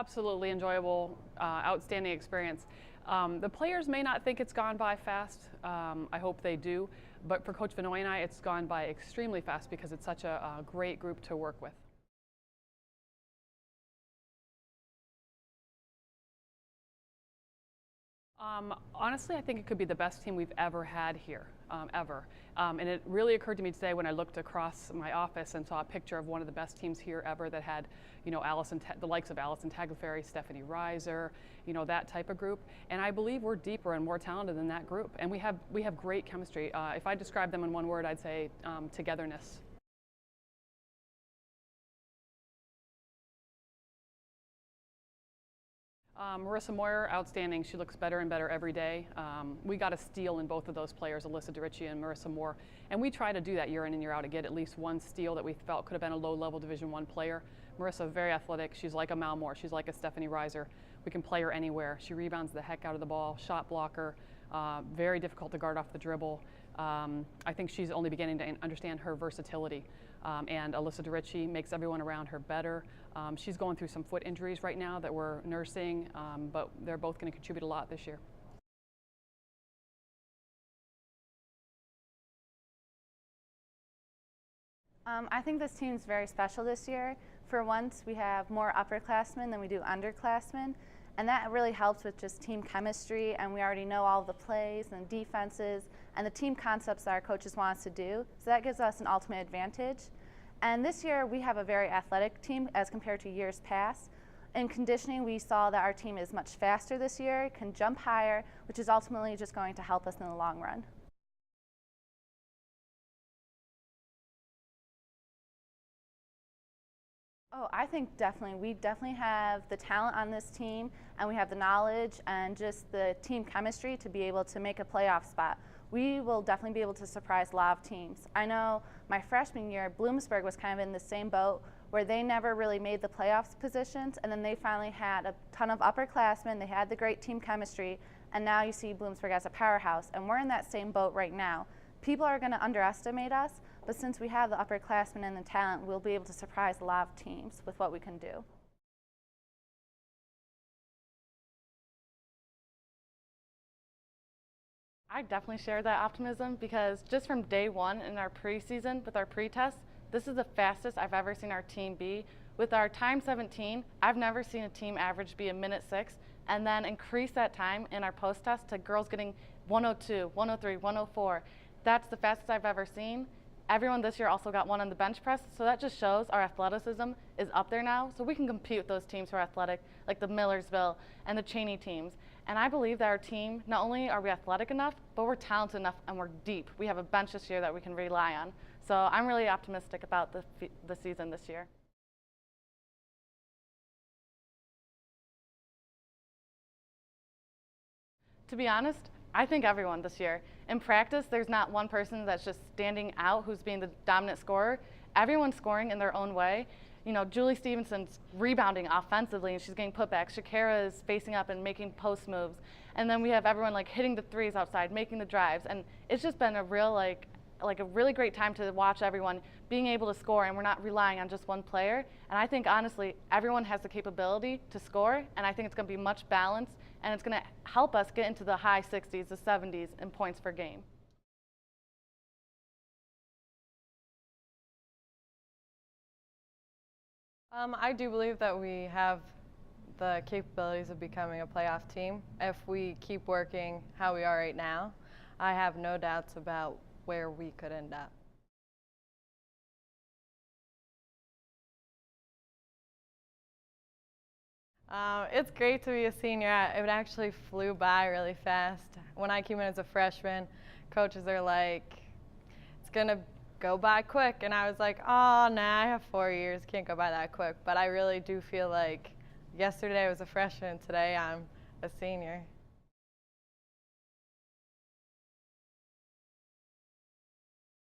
Absolutely enjoyable, outstanding experience. The players may not think it's gone by fast. I hope they do. But for Coach Vinoy and I, it's gone by extremely fast because it's such a great group to work with. Honestly, I think it could be the best team we've ever had here, ever. And it really occurred to me today when I looked across my office and saw a picture of one of the best teams here ever that had, you know, the likes of Allison Tagliaferri, Stephanie Reiser, you know, that type of group. And I believe we're deeper and more talented than that group. And we have great chemistry. If I describe them in one word, I'd say togetherness. Marissa Moyer, outstanding. She looks better and better every day. We got a steal in both of those players, Alyssa DeRicci and Marissa Moore. And we try to do that year in and year out to get at least one steal that we felt could have been a low-level Division I player. Marissa, very athletic. She's like a Mal Moore. She's like a Stephanie Reiser. We can play her anywhere. She rebounds the heck out of the ball, shot blocker, very difficult to guard off the dribble. I think she's only beginning to understand her versatility. And Alyssa DeRicci makes everyone around her better. She's going through some foot injuries right now that we're nursing, but they're both going to contribute a lot this year. I think this team's very special this year. For once, we have more upperclassmen than we do underclassmen, and that really helps with just team chemistry, and we already know all the plays and defenses and the team concepts that our coaches want us to do, so that gives us an ultimate advantage. And this year, we have a very athletic team as compared to years past. In conditioning, we saw that our team is much faster this year, can jump higher, which is ultimately just going to help us in the long run. Oh, I think definitely. We definitely have the talent on this team, and we have the knowledge and just the team chemistry to be able to make a playoff spot. We will definitely be able to surprise a lot of teams. I know my freshman year, Bloomsburg was kind of in the same boat where they never really made the playoffs positions, and then they finally had a ton of upperclassmen. They had the great team chemistry, and now you see Bloomsburg as a powerhouse, and we're in that same boat right now. People are going to underestimate us, but since we have the upperclassmen and the talent, we'll be able to surprise a lot of teams with what we can do. I definitely share that optimism because just from day one in our preseason with our pre-test, this is the fastest I've ever seen our team be. With our time 17, I've never seen a team average be a minute 6 and then increase that time in our post-test to girls getting 102, 103, 104. That's the fastest I've ever seen. Everyone this year also got one on the bench press, so that just shows our athleticism is up there now, so we can compete with those teams who are athletic, like the Millersville and the Cheney teams. And I believe that our team, not only are we athletic enough, but we're talented enough and we're deep. We have a bench this year that we can rely on. So I'm really optimistic about the season this year. To be honest, I think everyone this year. In practice, there's not one person that's just standing out who's being the dominant scorer. Everyone's scoring in their own way. You know, Julie Stevenson's rebounding offensively and she's getting putbacks. Shakira is facing up and making post moves. And then we have everyone like hitting the threes outside, making the drives. And it's just been a real like a really great time to watch everyone being able to score, and we're not relying on just one player. And I think honestly, everyone has the capability to score, and I think it's going to be much balanced, and it's going to help us get into the high 60s, the 70s in points per game. I do believe that we have the capabilities of becoming a playoff team if we keep working how we are right now. I have no doubts about where we could end up. It's great to be a senior. It actually flew by really fast. When I came in as a freshman, coaches are like, it's going to go by quick. And I was like, oh, nah, I have 4 years. Can't go by that quick. But I really do feel like yesterday I was a freshman. Today I'm a senior.